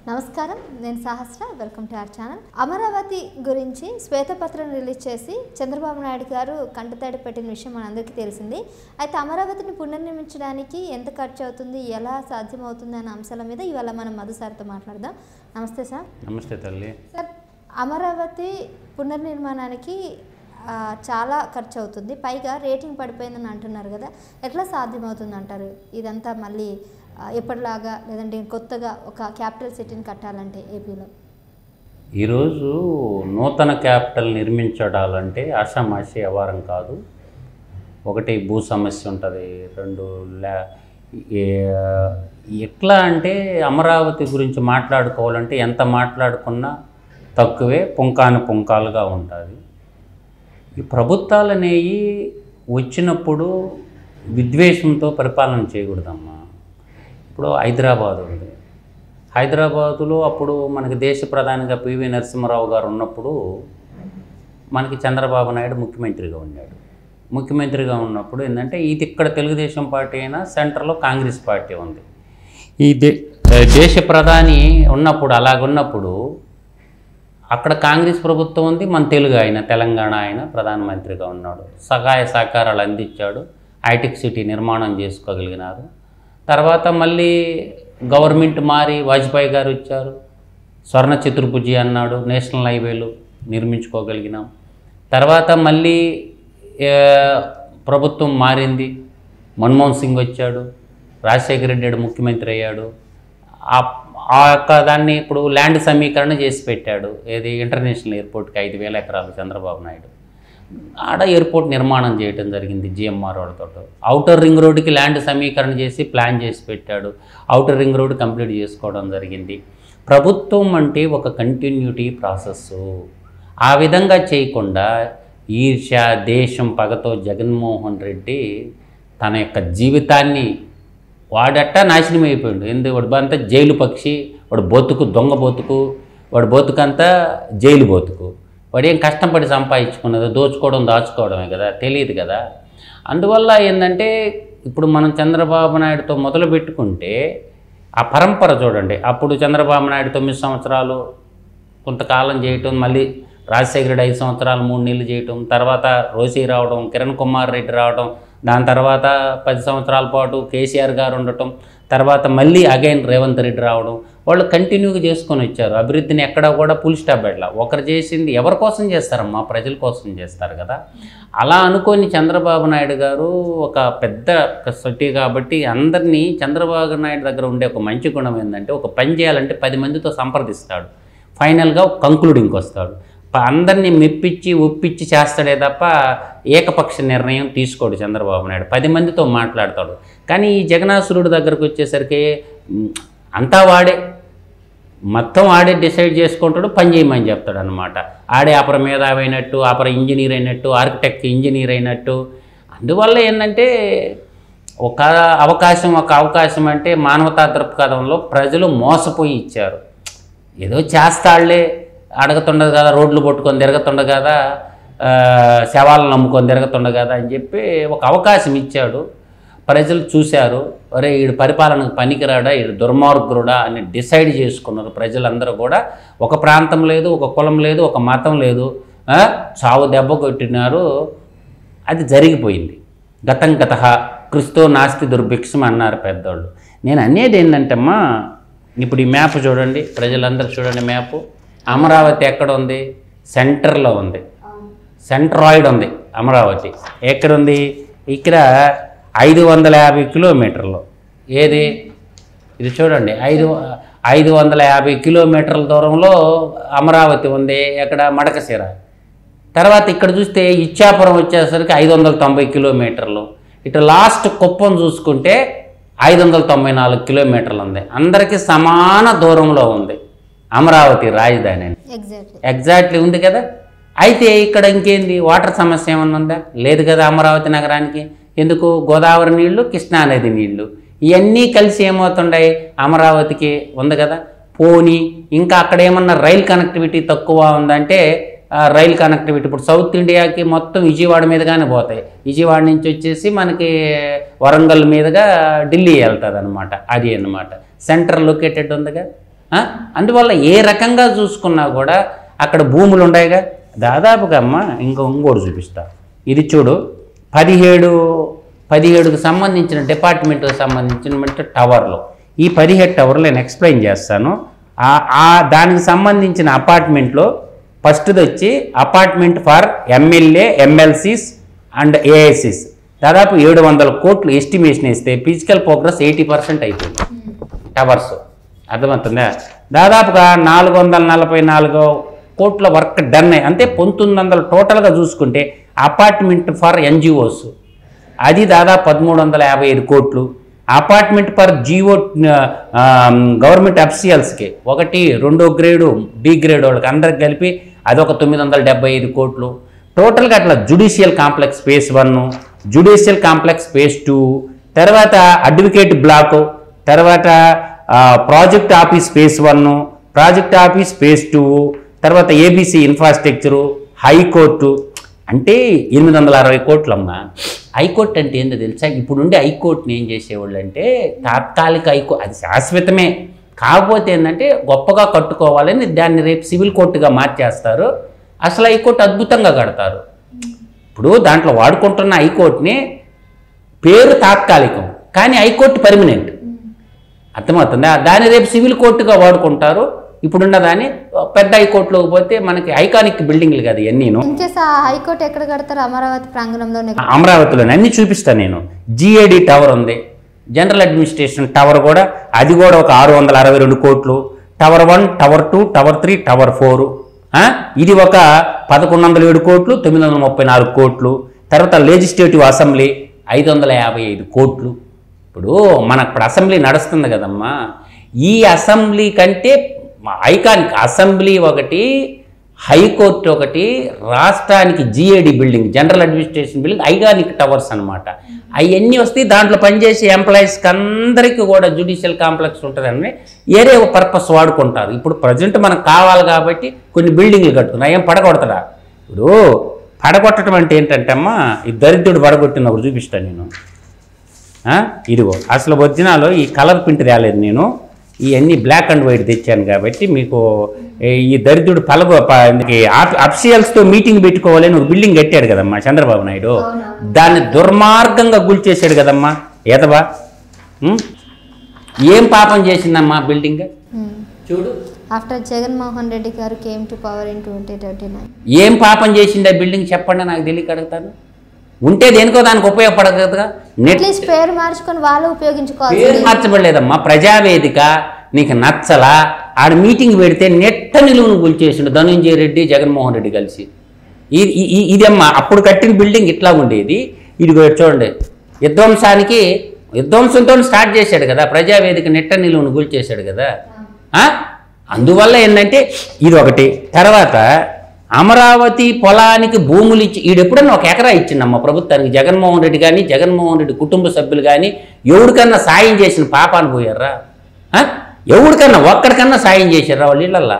నమస్కారం, నేను Sahasra. Welcome to our channel. Amaravati గురించి శ్వేతపత్రం రిలీజ్ చేసి చంద్రబాబు నాయుడు గారు కంటతడి పెట్టిన విషయం మనందరికీ తెలిసింది. అయితే అమరావతిని పునర్నిర్మించడానికి ఎంత ఖర్చు అవుతుంది, ఎలా సాధ్యమవుతుంది అనే అంశాల మీద ఇవాళ మనం మధు సార్తో మాట్లాడదాం. నమస్తే సార్. నమస్తే తల్లి. సార్, అమరావతి పునర్నిర్మాణానికి చాలా ఖర్చు అవుతుంది, పైగా రేటింగ్ పడిపోయిందని అంటున్నారు కదా, ఎట్లా సాధ్యమవుతుంది అంటారు? ఇదంతా మళ్ళీ ఎప్పటిలాగా లేదంటే కొత్తగా ఒక క్యాపిటల్ సిటీని కట్టాలంటే ఏపీలో ఈరోజు నూతన క్యాపిటల్ నిర్మించడాలంటే ఆషామాషి వ్యవహారం కాదు. ఒకటి భూ సమస్య ఉంటుంది, రెండు ఎట్లా అంటే అమరావతి గురించి మాట్లాడుకోవాలంటే ఎంత మాట్లాడుకున్నా తక్కువే, పుంకాను పుంకాలుగా ఉంటుంది. ఈ ప్రభుత్వాలు అనేవి వచ్చినప్పుడు విద్వేషంతో పరిపాలన చేయకూడదమ్మా. ఇప్పుడు హైదరాబాద్ ఉంది, హైదరాబాదులో అప్పుడు మనకి దేశ ప్రధానిగా పివి నరసింహారావు గారు ఉన్నప్పుడు మనకి చంద్రబాబు నాయుడు ముఖ్యమంత్రిగా ఉన్నాడు. ముఖ్యమంత్రిగా ఉన్నప్పుడు ఏంటంటే ఇది ఇక్కడ తెలుగుదేశం పార్టీ అయినా సెంటర్లో కాంగ్రెస్ పార్టీ ఉంది. ఈ దేశ ప్రధాని ఉన్నప్పుడు అలాగున్నప్పుడు అక్కడ కాంగ్రెస్ ప్రభుత్వం ఉంది, మన తెలుగు ఆయన తెలంగాణ ఆయన ప్రధానమంత్రిగా ఉన్నాడు. సహాయ సహకారాలు అందించాడు, హైటెక్ సిటీ నిర్మాణం చేసుకోగలిగినారు. తర్వాత మళ్ళీ గవర్నమెంట్ మారి వాజ్పేయి గారు వచ్చారు, స్వర్ణ చతుర్భుజి అన్నాడు, నేషనల్ హైవేలు నిర్మించుకోగలిగినాం. తర్వాత మళ్ళీ ప్రభుత్వం మారింది, మన్మోహన్ సింగ్ వచ్చాడు, రాజశేఖర రెడ్డి ముఖ్యమంత్రి అయ్యాడు. ఆ యొక్క దాన్ని ఇప్పుడు ల్యాండ్ సమీకరణ చేసి పెట్టాడు. ఏది ఇంటర్నేషనల్ ఎయిర్పోర్ట్కి 5,000 ఎకరాలు చంద్రబాబు నాయుడు ఆడ ఎయిర్పోర్ట్ నిర్మాణం చేయడం జరిగింది జిఎంఆర్ వాళ్ళతో. ఔటర్ రింగ్ రోడ్డుకి ల్యాండ్ సమీకరణ చేసి ప్లాన్ చేసి పెట్టాడు. ఔటర్ రింగ్ రోడ్డు కంప్లీట్ చేసుకోవడం జరిగింది. ప్రభుత్వం అంటే ఒక కంటిన్యూటీ ప్రాసెస్. ఆ విధంగా చేయకుండా ఈర్ష్య దేశం పగతో జగన్మోహన్ రెడ్డి తన యొక్క జీవితాన్ని వాడట్ట నాశనం అయిపోయాడు. ఎందుకు వాడు అంతా జైలు పక్షి, వాడు బతుకు దొంగ బతుకు, వాడు బతుకంతా జైలు బతుకు. వాడు ఏం కష్టపడి సంపాదించుకున్నదో దోచుకోవడం దాచుకోవడమే కదా, తెలియదు కదా. అందువల్ల ఏంటంటే ఇప్పుడు మనం చంద్రబాబు నాయుడుతో మొదలు పెట్టుకుంటే ఆ పరంపర చూడండి. అప్పుడు చంద్రబాబు నాయుడు 9 సంవత్సరాలు కొంతకాలం చేయటం, మళ్ళీ రాజశేఖర రెడ్డి 5 సంవత్సరాలు 3 నెలలు చేయటం, తర్వాత రోసీ రావడం, కిరణ్ కుమార్ రెడ్డి రావడం, దాని తర్వాత 10 సంవత్సరాల పాటు కేసీఆర్ గారు ఉండటం, తర్వాత మళ్ళీ అగైన్ రేవంత్ రెడ్డి రావడం. వాళ్ళు కంటిన్యూగా చేసుకొని వచ్చారు. అభివృద్ధిని ఎక్కడా కూడా ఫుల్ స్టాప్ పెట్టాల. ఒకరు చేసింది ఎవరి కోసం చేస్తారమ్మా? ప్రజల కోసం చేస్తారు కదా. అలా అనుకొని చంద్రబాబు నాయుడు గారు ఒక పెద్ద సొట్టి కాబట్టి అందరినీ చంద్రబాబు నాయుడు దగ్గర ఉండే ఒక మంచి గుణం ఏంటంటే ఒక పని చేయాలంటే 10 మందితో సంప్రదిస్తాడు, ఫైనల్గా కంక్లూడింగ్కి వస్తాడు. అందరినీ మెప్పించి ఒప్పించి చేస్తాడే తప్ప ఏకపక్ష నిర్ణయం తీసుకోడు చంద్రబాబు నాయుడు. 10 మందితో మాట్లాడతాడు. కానీ ఈ జగనాసురుడు దగ్గరకు వచ్చేసరికి అంతా వాడే, మొత్తం ఆడే డిసైడ్ చేసుకుంటాడు, పని చేయమని చెప్తాడు అనమాట. ఆడే అపర మేధావి అయినట్టు, అపర ఇంజనీర్ అయినట్టు, ఆర్కిటెక్ట్ ఇంజనీర్ అయినట్టు. అందువల్ల ఏంటంటే ఒక అవకాశం అంటే మానవతా దృక్పథంలో ప్రజలు మోసపోయి ఇచ్చారు. ఏదో చేస్తాళ్లే, అడగతుండదు కదా, రోడ్లు పట్టుకొని తిరగతుండ కదా, శవాలను నమ్ముకొని తిరగతుండ కదా అని చెప్పి ఒక అవకాశం ఇచ్చాడు. ప్రజలు చూశారు, అరే వీడు పరిపాలనకు పనికిరాడా, వీడు దుర్మార్గుడా అని డిసైడ్ చేసుకున్నారు. ప్రజలందరూ కూడా ఒక ప్రాంతం లేదు, ఒక కులం లేదు, ఒక మతం లేదు, చావు దెబ్బ కొట్టినారు. అది జరిగిపోయింది. గతం గతః క్రిస్తో నాస్తి దుర్భిక్షం అన్నారు పెద్దోళ్ళు. నేను అనేది ఏంటంటమ్మా, ఇప్పుడు ఈ మ్యాప్ చూడండి, ప్రజలందరూ చూడండి మ్యాపు. అమరావతి ఎక్కడ ఉంది? సెంటర్లో ఉంది, సెంట్రాయిడ్ ఉంది అమరావతి. ఎక్కడుంది? ఇక్కడ 550 కిలోమీటర్లు. ఏది ఇది చూడండి, 550 కిలోమీటర్ల దూరంలో అమరావతి ఉంది. ఎక్కడ? మడకశిర. తర్వాత ఇక్కడ చూస్తే ఇచ్చాపురం వచ్చేసరికి 590 కిలోమీటర్లు. ఇటు లాస్ట్ కుప్పం చూసుకుంటే 594 కిలోమీటర్లు ఉంది. అందరికీ సమాన దూరంలో ఉంది అమరావతి రాజధాని. ఎగ్జాక్ట్లీ ఉంది కదా. అయితే ఇక్కడ ఇంకేంది, వాటర్ సమస్య ఏమన్నా ఉందా? లేదు కదా అమరావతి నగరానికి. ఎందుకు? గోదావరి నీళ్లు, కృష్ణానది నీళ్లు ఇవన్నీ కలిసి ఏమవుతుంటాయి, అమరావతికి ఉంది కదా. పోనీ ఇంకా అక్కడ ఏమన్నా రైల్ కనెక్టివిటీ తక్కువ ఉందంటే రైల్ కనెక్టివిటీ ఇప్పుడు సౌత్ ఇండియాకి మొత్తం విజయవాడ మీదుగానే పోతాయి. విజయవాడ నుంచి వచ్చేసి మనకి వరంగల్ మీదుగా ఢిల్లీ వెళ్తుంది అనమాట. అది అన్నమాట సెంటర్ లొకేటెడ్ ఉందిగా. అందువల్ల ఏ రకంగా చూసుకున్నా కూడా అక్కడ భూములు ఉన్నాయిగా దాదాపుగా అమ్మ ఇంకోటి చూపిస్తా. ఇది చూడు 17కు సంబంధించిన డిపార్ట్మెంట్కి సంబంధించిన టవర్లు. ఈ 17 టవర్లు నేను ఎక్స్ప్లెయిన్ చేస్తాను. దానికి సంబంధించిన అపార్ట్మెంట్లో ఫస్ట్ది వచ్చి apartment for MLA, MLCs and AICs దాదాపు 700 కోట్లు ఎస్టిమేషన్ ఇస్తే ఫిజికల్ ప్రోగ్రెస్ 80% అయిపోయింది టవర్స్. అర్థమవుతుందా? దాదాపుగా 444 కోట్ల వర్క్ డన్ అయ్యి, అంటే 1900 టోటల్గా చూసుకుంటే అపార్ట్మెంట్ ఫర్ ఎన్జిఓస్ అది దాదాపు 1355 కోట్లు. అపార్ట్మెంట్ ఫర్ జిఓ గవర్నమెంట్ అఫీషియల్స్కి 1, 2 గ్రేడు, బి గ్రేడ్ వాళ్ళకి అందరికి కలిపి అదొక 975 కోట్లు. టోటల్గా అట్లా judicial complex phase 1, judicial complex phase 2, తర్వాత అడ్వకేట్ బ్లాక్, తర్వాత project office phase 1, project office phase 2, తర్వాత ఏబీసీ ఇన్ఫ్రాస్ట్రక్చరు, హైకోర్టు. అంటే 860 కోట్లమ్మా. హైకోర్టు అంటే ఏందో తెలుసా? ఇప్పుడుండే హైకోర్టుని ఏం చేసేవాళ్ళు అంటే తాత్కాలిక హైకోర్టు, అది శాశ్వతమే, కాకపోతే ఏంటంటే గొప్పగా కట్టుకోవాలని దాన్ని రేపు సివిల్ కోర్టుగా మార్చేస్తారు. అసలు హైకోర్టు అద్భుతంగా కడతారు. ఇప్పుడు దాంట్లో వాడుకుంటున్న హైకోర్టుని పేరు తాత్కాలికం, కానీ హైకోర్టు పర్మనెంట్. అర్థమవుతుందా? దాన్ని రేపు సివిల్ కోర్టుగా వాడుకుంటారు. ఇప్పుడున్న దాన్ని పెద్ద హైకోర్టులోకి పోతే మనకి ఐకానిక్ బిల్డింగ్లు కదా ఇవన్నీను. హైకోర్టు ఎక్కడ కడతారు? అమరావతి ప్రాంగణంలోనే, అమరావతిలోనే అన్ని చూపిస్తాను నేను. జిఏడి టవర్ ఉంది, జనరల్ అడ్మినిస్ట్రేషన్ టవర్ కూడా, అది కూడా ఒక 662 కోట్లు. టవర్ 1, టవర్ 2, టవర్ 3, టవర్ 4 ఇది ఒక 1107 కోట్లు, 934 కోట్లు. తర్వాత లెజిస్లేటివ్ అసెంబ్లీ 555 కోట్లు. ఇప్పుడు మనకు అసెంబ్లీ నడుస్తుంది కదమ్మా, ఈ అసెంబ్లీ కంటే ఐకానిక్ అసెంబ్లీ ఒకటి, హైకోర్టు ఒకటి, రాష్ట్రానికి GAD building, general administration building, iconic towers అనమాట. అవన్నీ వస్తే దాంట్లో పనిచేసే ఎంప్లాయీస్కి అందరికీ కూడా జ్యుడిషియల్ కాంప్లెక్స్ ఉంటుందని ఏరే పర్పస్ వాడుకుంటారు. ఇప్పుడు ప్రజెంట్ మనకు కావాలి కాబట్టి కొన్ని బిల్డింగ్లు కట్టుకున్నా, ఏం పడగొడతాడా? ఇప్పుడు పడగొట్టడం అంటే ఏంటంటే అమ్మా, ఈ దరిద్రుడు పడగొట్టినప్పుడు చూపిస్తాను నేను. ఇదిగో అసలు ఒరిజినాలో ఈ కలర్ ప్రింట్ రాలేదు, నేను ఇవన్నీ బ్లాక్ అండ్ వైట్ తెచ్చాను కాబట్టి మీకు ఈ దరిద్రుడు అఫీషియల్స్తో మీటింగ్ పెట్టుకోవాలని ఒక బిల్డింగ్ కట్టాడు కదమ్మా చంద్రబాబు నాయుడు, దాన్ని దుర్మార్గంగా గుల్చేసాడు కదమ్మా ఏదవా. ఏం పాపం చేసిందమ్మా బిల్డింగ్ చూడు. ఆఫ్టర్ జగన్మోహన్ రెడ్డి గారు కేమ్ టు పవర్ ఇన్ 2039 ఏం పాపం చేసిందా బిల్డింగ్ చెప్పండి, నాకు తెలియక అడుగుతాను. ఉంటే దేనికో దానికి ఉపయోగపడదు కదా. పేరు మార్చుకొని వాళ్ళు ఉపయోగించుకోవాలి. పేరు మార్చబడలేదమ్మా, ప్రజావేదిక నీకు నచ్చలా, ఆడ మీటింగ్ పెడితే నెట్ట నిలువును గుల్చేసిండు ధనంజయ రెడ్డి, జగన్మోహన్ రెడ్డి కలిసి. ఇదమ్మా అప్పుడు కట్టిన బిల్డింగ్ ఇట్లా ఉండేది. ఇది చూడండి, విధ్వంసంతో స్టార్ట్ చేశాడు కదా, ప్రజావేదిక నెట్ట నిలువును గుల్చేశాడు కదా. అందువల్ల ఏంటంటే ఇది ఒకటి. తర్వాత అమరావతి పొలానికి భూములు ఇచ్చి ఈడెప్పుడన్నా 1 ఎకరా ఇచ్చిందమ్మ ప్రభుత్వానికి జగన్మోహన్ రెడ్డి కానీ, జగన్మోహన్ రెడ్డి కుటుంబ సభ్యులు కానీ ఎవరికన్నా సాయం చేసిన పాపాన్ని పోయారా? ఎవరికన్నా ఒక్కడికన్నా సాయం చేశారా వాళ్ళ ఇళ్ళల్లా?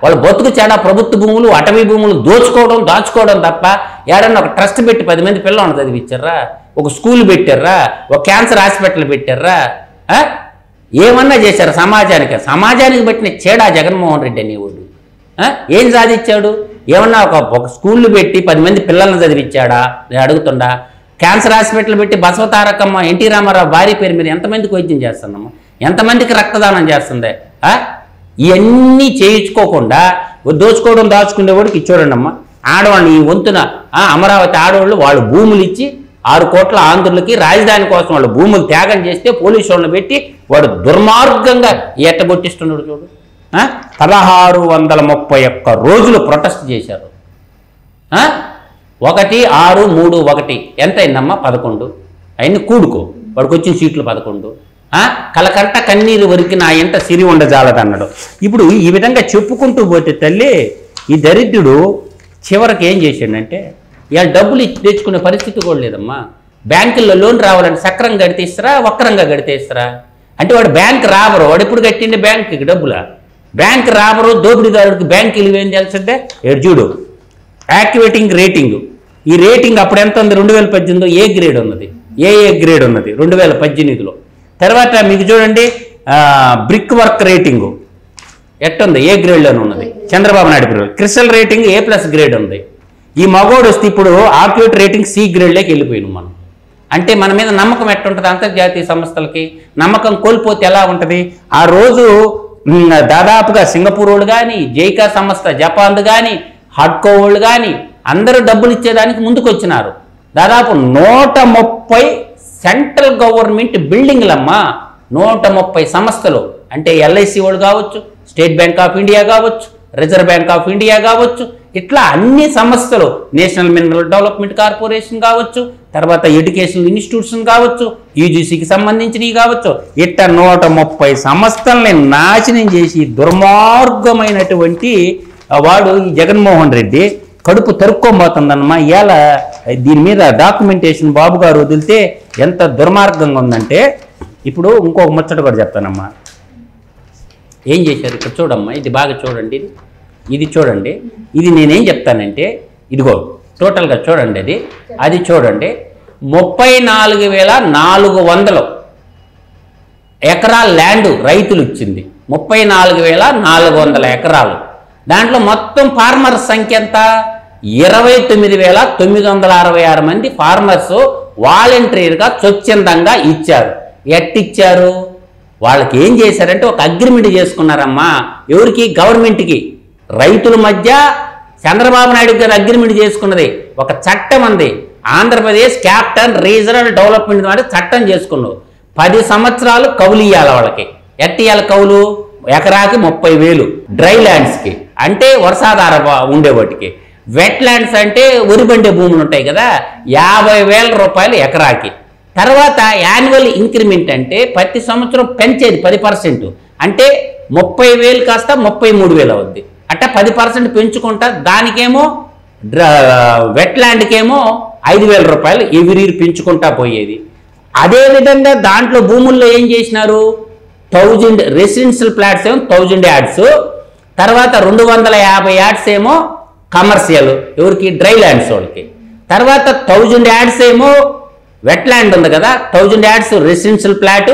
వాళ్ళ బతుకు చెడ ప్రభుత్వ భూములు, అటవీ భూములు దాచుకోవడం తప్ప ఏడన్నా ఒక ట్రస్ట్ పెట్టి 10 మంది పిల్లలను చదివిచ్చారా? ఒక స్కూల్ పెట్టారా? ఒక క్యాన్సర్ హాస్పిటల్ పెట్టారా? ఏమన్నా చేశారు సమాజానికి పెట్టిన చేడా జగన్మోహన్ రెడ్డి అనేవాడు. ఏం సాధించాడు? ఏమన్నా ఒక స్కూళ్ళు పెట్టి 10 మంది పిల్లలను చదివించాడా? నేను అడుగుతుండా. క్యాన్సర్ హాస్పిటల్ పెట్టి బసవతారకమ్మ ఎన్టీ రామారావు భార్య పేరు మీద ఎంతమందికి వైద్యం చేస్తుందమ్మా, ఎంతమందికి రక్తదానం చేస్తుంది? ఇవన్నీ చేయించుకోకుండా దాచుకునేవాడికి ఇచ్చాడండి అమ్మ. ఆడవాళ్ళని ఈ వంతున అమరావతి ఆడవాళ్ళు వాళ్ళు భూములు ఇచ్చి 6 కోట్ల ఆంధ్రులకి రాజధాని కోసం వాళ్ళు భూములు త్యాగం చేస్తే పోలీసు వాళ్ళని పెట్టి వాడు దుర్మార్గంగా ఎట్టగొట్టిస్తున్నాడు చూడు. 1631 రోజులు ప్రొటెస్ట్ చేశారు. 1, 6, 3, 1 ఎంత అయిందమ్మా? 11 అయింది. కూడుకో వాడికి వచ్చిన సీట్లు 11. కలకంట కన్నీరు వరకు నా ఎంట సిరి ఉండజాలదన్నాడు. ఇప్పుడు ఈ విధంగా చెప్పుకుంటూ పోతే తల్లి, ఈ దరిద్రుడు చివరికి ఏం చేశాడంటే ఇవాళ డబ్బులు తెచ్చుకునే పరిస్థితి కూడా లేదమ్మా. బ్యాంకుల్లో లోన్ రావాలంటే సక్రంగా గడితేస్తారా, వక్రంగా గడితేస్తారా? అంటే వాడు బ్యాంక్ రాబరు, వాడు ఎప్పుడు కట్టిండే బ్యాంకుకి డబ్బులా? బ్యాంక్ రాబరు దోపిడీదారుడికి బ్యాంక్ ఇలువేం తెలుసుంటే చూడు యాక్టివేటింగ్ రేటింగ్. ఈ రేటింగ్ అప్పుడు ఎంత ఉంది? 2018 ఏ గ్రేడ్ ఉన్నది, ఏ గ్రేడ్ ఉన్నది 2018లో. తర్వాత మీకు చూడండి బ్రిక్ వర్క్ రేటింగు ఎట్టుంది? ఏ గ్రేడ్లోనే ఉన్నది. Chandrababu Naidu period crystal rating A+ grade ఉంది. ఈ మగోడు వస్తే ఇప్పుడు ఆర్క్యూట్ రేటింగ్ C గ్రేడ్లోకి వెళ్ళిపోయినాం మనం. అంటే మన మీద నమ్మకం ఎట్టుంటుంది? అంతర్జాతీయ సంస్థలకి నమ్మకం కోల్పోతే ఎలా ఉంటుంది? ఆ రోజు దాదాపుగా సింగపూర్ వాళ్ళు కానీ, జైకా సంస్థ జపాన్ది కానీ, హడ్కో వాళ్ళు కానీ అందరూ డబ్బులు ఇచ్చేదానికి ముందుకు వచ్చినారు. దాదాపు 130 సెంట్రల్ గవర్నమెంట్ బిల్డింగ్లమ్మా, 130 సంస్థలు. అంటే LIC వాళ్ళు కావచ్చు, స్టేట్ బ్యాంక్ ఆఫ్ ఇండియా కావచ్చు, రిజర్వ్ బ్యాంక్ ఆఫ్ ఇండియా కావచ్చు, ఇట్లా అన్ని సంస్థలు, నేషనల్ మినరల్ డెవలప్మెంట్ కార్పొరేషన్ కావచ్చు, తర్వాత ఎడ్యుకేషనల్ ఇన్స్టిట్యూషన్ కావచ్చు, UGCకి సంబంధించినవి కావచ్చు, ఇట్లా 130 సంస్థల్ని నాశనం చేసి దుర్మార్గమైనటువంటి వాడు ఈ జగన్మోహన్ రెడ్డి కడుపు తరుక్కోబోతుందన్నమా. ఇవాళ దీని మీద డాక్యుమెంటేషన్ బాబు గారు వదిలితే ఎంత దుర్మార్గంగా ఉందంటే, ఇప్పుడు ఇంకొక ముచ్చట కూడా చెప్తానమ్మా. ఏం చేశారు ఇక్కడ చూడమ్మా, ఇది బాగా చూడండి, ఇది చూడండి. ఇది నేనేం చెప్తానంటే, ఇదిగో టోటల్గా చూడండి, అది చూడండి. 34,400 ఎకరాల ల్యాండ్ రైతులు ఇచ్చింది. 34,400 ఎకరాలు. దాంట్లో మొత్తం ఫార్మర్స్ సంఖ్య ఎంత? 29,966 మంది ఫార్మర్స్ వాలంటీర్గా స్వచ్ఛందంగా ఇచ్చారు. ఎట్టిచ్చారు? వాళ్ళకి ఏం చేశారంటే ఒక అగ్రిమెంట్ చేసుకున్నారమ్మా. ఎవరికి? గవర్నమెంట్కి. రైతుల మధ్య చంద్రబాబు నాయుడు గారు అగ్రిమెంట్ చేసుకున్నది. ఒక చట్టం ఉంది, ఆంధ్రప్రదేశ్ క్యాపిటల్ రీజనల్ డెవలప్మెంట్ ద్వారా చట్టం చేసుకున్నావు. 10 సంవత్సరాలు కౌలు ఇవ్వాలి వాళ్ళకి. ఎట్టియాల కౌలు? ఎకరాకి 30,000 డ్రై ల్యాండ్స్కి, అంటే వర్షాధార ఉండేవాటికి. వెట్ ల్యాండ్స్ అంటే ఉరిబండే భూములు ఉంటాయి కదా, 50,000 రూపాయలు ఎకరాకి. తర్వాత యాన్యువల్ ఇంక్రిమెంట్ అంటే ప్రతి సంవత్సరం పెంచేది 10%. అంటే 30,000 కాస్త 33,000 అవుద్ది. అట్లా 10% పెంచుకుంటా. దానికేమో వెట్ ల్యాండ్కేమో 5,000 రూపాయలు ఎవ్రీ ఇయర్ పెంచుకుంటా పోయేది. అదేవిధంగా దాంట్లో భూముల్లో ఏం చేసినారు? 1000 రెసిడెన్షియల్ ఫ్లాట్స్ ఏమో 1000 యార్డ్స్, తర్వాత 250 యార్డ్స్ ఏమో కమర్షియల్, ఎవరికి? డ్రై ల్యాండ్స్ వాళ్ళకి. తర్వాత 1000 యార్డ్స్ ఏమో వెట్ ల్యాండ్ ఉంది కదా, 1000 yards residential flat,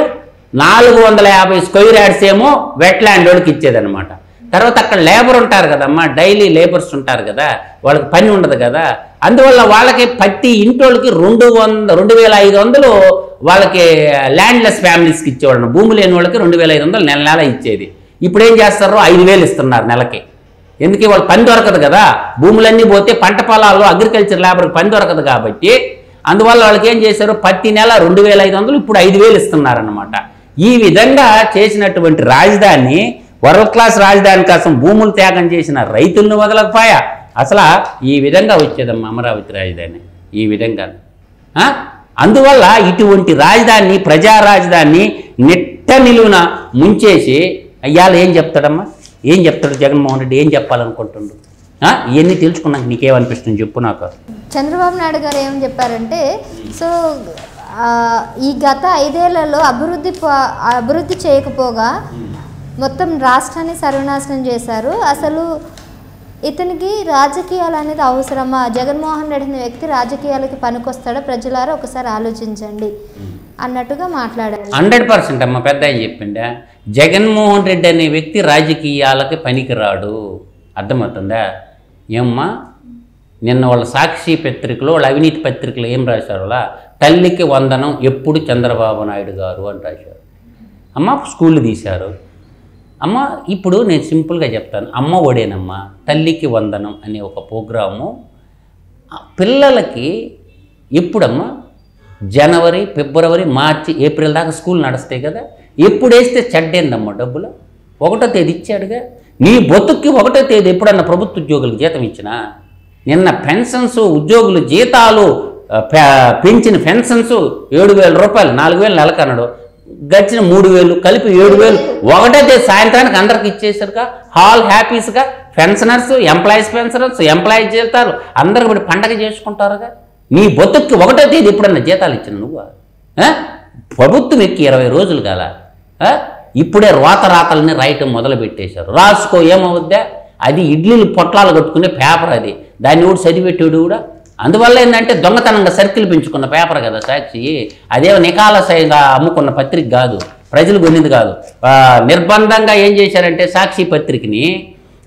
450 square yards ఏమో వెట్ ల్యాండ్ వాళ్ళకి ఇచ్చేదనమాట. తర్వాత అక్కడ లేబర్ ఉంటారు కదమ్మా, డైలీ లేబర్స్ ఉంటారు కదా, వాళ్ళకి పని ఉండదు కదా, అందువల్ల వాళ్ళకి ప్రతి ఇంటోళ్ళకి 2,500 వాళ్ళకి ల్యాండ్లెస్ ఫ్యామిలీస్కి ఇచ్చేవాళ్ళం. భూమి లేని వాళ్ళకి 2,500 నెల ఇచ్చేది. ఇప్పుడు ఏం చేస్తారు? 5,000 ఇస్తున్నారు నెలకి. ఎందుకు? వాళ్ళు పని దొరకదు కదా, భూములన్నీ పోతే పంట పొలాల్లో అగ్రికల్చర్ లేబర్కి పని దొరకదు కాబట్టి. అందువల్ల వాళ్ళకి ఏం చేశారు? ప్రతి నెల 2,500, ఇప్పుడు 5,000 ఇస్తున్నారన్నమాట. ఈ విధంగా చేసినటువంటి రాజధాని, వరల్డ్ క్లాస్ రాజధాని కోసం భూములు త్యాగం చేసిన రైతులను వదలకపోయా. అసలు ఈ విధంగా వచ్చేదమ్మా అమరావతి రాజధాని, ఈ విధంగా. అందువల్ల ఇటువంటి రాజధాని, ప్రజా రాజధాని నిట్ట నిలువున ముంచేసి అయ్యాలు ఏం చెప్తాడమ్మా? ఏం చెప్తాడు జగన్మోహన్ రెడ్డి? ఏం చెప్పాలనుకుంటుండు? ఇవన్నీ తెలుసుకున్నాక నీకేమనిపిస్తుంది చెప్పు నాకు. చంద్రబాబు నాయుడు గారు ఏమని చెప్పారంటే, సో ఈ గత 5 ఏళ్లలో అభివృద్ధి చేయకపోగా మొత్తం రాష్ట్రాన్ని సర్వనాశనం చేశారు. అసలు ఇతనికి రాజకీయాలు అనేది అవసరమా? జగన్మోహన్ రెడ్డి అనే వ్యక్తి రాజకీయాలకి పనికొస్తాడా? ప్రజలారా ఒకసారి ఆలోచించండి అన్నట్టుగా మాట్లాడారు. 100% అమ్మ పెద్ద ఆయన చెప్పిండా, జగన్మోహన్ రెడ్డి అనే వ్యక్తి రాజకీయాలకి పనికిరాడు. అర్థమవుతుందా? ఏమ్మా, నిన్న వాళ్ళ సాక్షి పత్రికలో, వాళ్ళ అవినీతి పత్రికలో ఏం రాశారు? తల్లికి వందనం ఎప్పుడు చంద్రబాబు నాయుడు గారు అని రాశారు. అమ్మ స్కూళ్ళు తీశారు. అమ్మ ఇప్పుడు నేను సింపుల్గా చెప్తాను, అమ్మ ఒడేనమ్మా తల్లికి వందనం అనే ఒక ప్రోగ్రాము పిల్లలకి ఎప్పుడమ్మా? జనవరి, ఫిబ్రవరి, మార్చి, ఏప్రిల్ దాకా స్కూల్ నడుస్తాయి కదా. ఎప్పుడు వేస్తే చెడ్డేందమ్మా డబ్బులు? 1వ తేదీ ఇచ్చాడుగా. నీ బతుక్కి 1వ తేదీ ఎప్పుడన్నా ప్రభుత్వ ఉద్యోగులకు జీతం ఇచ్చినా? నిన్న పెన్షన్స్, ఉద్యోగులు జీతాలు పెంచిన పెన్షన్స్ 7,000 రూపాయలు, 4,000 నెలకు అన్నాడు, గడిచిన 3,000 కలిపి 7,000 1వ తేదీ సాయంత్రానికి అందరికి ఇచ్చేసారుగా. హాల్ హ్యాపీస్గా పెన్షనర్స్, ఎంప్లాయీస్ పెన్షనర్స్, ఎంప్లాయీస్ జీతాలు అందరికి ఇప్పుడు పండగ చేసుకుంటారుగా. నీ బతుక్కి 1వ తేదీ ఎప్పుడన్నా జీతాలు ఇచ్చిన నువ్వు? ప్రభుత్వం ఎక్కి 20 రోజులు కాల, ఇప్పుడే రాతల్ని రాయటం మొదలు పెట్టేశారు. రాసుకో ఏమవుద్దా? అది ఇడ్లీలు పొట్లాలు కట్టుకునే పేపర్, అది దాన్ని కూడా చదివెట్టాడు కూడా. అందువల్ల ఏంటంటే దొంగతనంగా సర్కిల్ పెంచుకున్న పేపర్ కదా సాక్షి. అదేమో నికాలసైగా అమ్ముకున్న పత్రిక కాదు. ప్రజలు కొనింది కాదు. నిర్బంధంగా ఏం చేశారంటే సాక్షి పత్రికని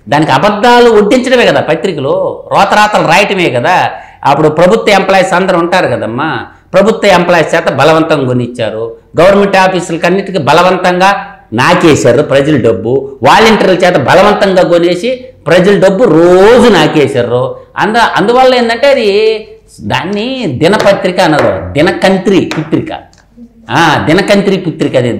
దానికి అబద్ధాలు ఒడ్డించడమే కదా, పత్రికలు రోతరాతలు రాయటమే కదా. అప్పుడు ప్రభుత్వ ఎంప్లాయీస్ అందరూ ఉంటారు కదమ్మా, ప్రభుత్వ ఎంప్లాయీస్ చేత బలవంతంగా కొనిచ్చారు. గవర్నమెంట్ ఆఫీసులకి అన్నిటికీ బలవంతంగా నాకేశారు ప్రజల డబ్బు. వాలంటీర్ల చేత బలవంతంగా కొనేసి ప్రజల డబ్బు రోజు నాకేశారు. అందువల్ల ఏంటంటే అది దాన్ని దినపత్రిక అనరు, దినకంత్రి పుత్రిక. దినకంత్రి పుత్రిక, అది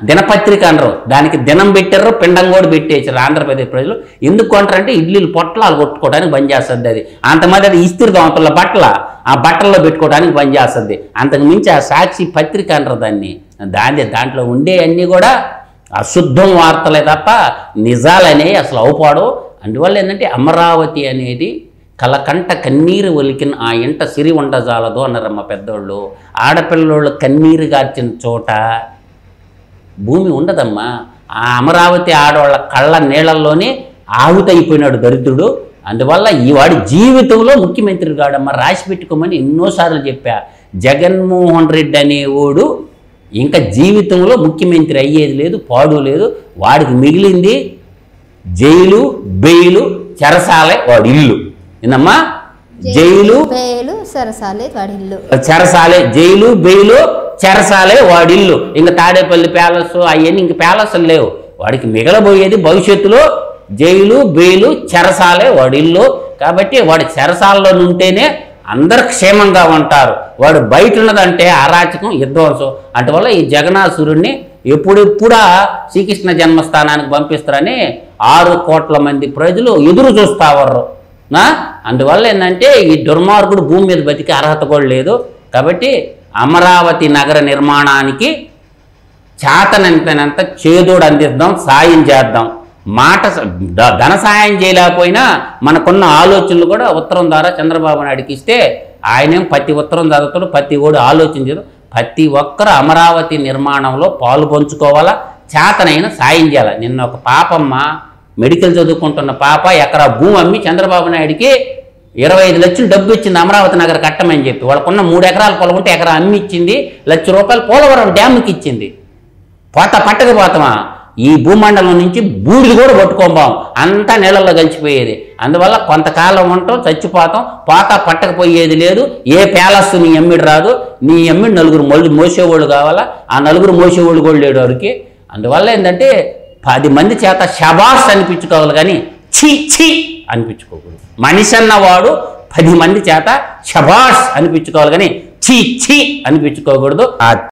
దినపత్రిక అనరు. దానికి దినం పెట్టారు, పిండం కూడా పెట్టేసారు ఆంధ్రప్రదేశ్ ప్రజలు. ఎందుకు కొంటారంటే ఇడ్లీలు పొట్లాలు కొట్టుకోవడానికి బంద్ చేస్తుంది. అది అంతమంది అది ఇస్త్రీ అవతల ఆ బట్టల్లో పెట్టుకోవడానికి బంద్ చేస్తుంది. అంతకు మించి ఆ సాక్షి పత్రిక అనరు దాన్ని. దాంట్లో ఉండే అన్నీ కూడా అశుద్ధం వార్తలే తప్ప నిజాలనేవి అసలు అవుపాడు. అందువల్ల ఏంటంటే అమరావతి అనేది కలకంట కన్నీరు ఒలికిన ఆ ఇంట సిరి ఉండజాలదు అన్నారమ్మ పెద్దోళ్ళు. ఆడపిల్లోళ్ళు కన్నీరు గార్చిన చోట భూమి ఉండదమ్మా. ఆ అమరావతి ఆడవాళ్ళ కళ్ళ నీళ్ళల్లోనే ఆహుతైపోయినాడు దరిద్రుడు. అందువల్ల ఈ వాడి జీవితంలో ముఖ్యమంత్రి కాడమ్మ, రాసి పెట్టుకోమని ఎన్నోసార్లు చెప్పా. జగన్మోహన్ రెడ్డి అనేవాడు ఇంకా జీవితంలో ముఖ్యమంత్రి అయ్యేది లేదు, పాడు లేదు. వాడికి మిగిలింది జైలు, బెయిలు, చెరసాలే వాడి ఇల్లు. ఏందమ్మా? జైలు, బెయిలు, చెరసాలే వాడి ఇల్లు. చెరసాలే, జైలు, బెయిలు, చెరసాలే వాడిల్లు. ఇంకా తాడేపల్లి ప్యాలెస్ అవన్నీ ఇంక ప్యాలెస్లు లేవు. వాడికి మిగలబోయేది భవిష్యత్తులో జైలు, బెయిలు, చెరసాలే వాడిల్లు. కాబట్టి వాడి చెరసాలలో ఉంటేనే అందరు క్షేమంగా ఉంటారు. వాడు బయట ఉన్నదంటే అరాచకం, విధ్వంసం. అందువల్ల ఈ జగనాసురుణ్ణి ఎప్పుడెప్పుడా శ్రీకృష్ణ జన్మస్థానానికి పంపిస్తారని 6 కోట్ల మంది ప్రజలు ఎదురు చూస్తావారు. అందువల్ల ఏంటంటే ఈ దుర్మార్గుడు భూమి మీద బతికే అర్హత కూడా లేదు. కాబట్టి అమరావతి నగర నిర్మాణానికి చేతనంతనంత చేదోడు అందిద్దాం, సాయం చేద్దాం. ధన సాయం చేయలేకపోయినా మనకున్న ఆలోచనలు కూడా ఉత్తరం ద్వారా చంద్రబాబు నాయుడికి ఇస్తే ఆయనేం ప్రతి ఉత్తరం చదువుతాడు, ప్రతి కూడా ఆలోచించదు. ప్రతి ఒక్కరు అమరావతి నిర్మాణంలో పాలు పంచుకోవాలా, చేతనైనా సాయం చేయాలి. నిన్న ఒక పాపమ్మ మెడికల్ చదువుకుంటున్న పాప ఎకరా భూమి అమ్మి చంద్రబాబు నాయుడికి 25 లక్షలు డబ్బు ఇచ్చింది అమరావతి నగర కట్టమని చెప్పి. వాళ్ళకున్న 3 ఎకరాల పొలం ఉంటే ఎకరా అమ్మి ఇచ్చింది. ₹1,00,000 పోలవరం డ్యామ్కి ఇచ్చింది. పట్టకపోతామా? ఈ భూమండలం నుంచి బూడిది కూడా పట్టుకోబాం, అంతా నీళ్ళల్లో కలిసిపోయేది. అందువల్ల కొంతకాలం ఉంటాం, చచ్చిపోతాం, పట్టకపోయేది లేదు. ఏ ప్యాలెస్ నీ ఎమ్మిడి రాదు. నీ ఎమ్మిడి 4 మోసేవాళ్ళు కావాలా, ఆ 4 మోసేవాళ్ళు కూడా లేడు వారికి. అందువల్ల ఏంటంటే 10 మంది చేత షబాష్ అనిపించుకోవాలి కానీ ఛీ ఛీ అనిపించుకోకూడదు. మనిషి అన్నవాడు 10 మంది చేత షబాష్ అనిపించుకోవాలి కానీ ఛీ ఛీ అనిపించుకోకూడదు.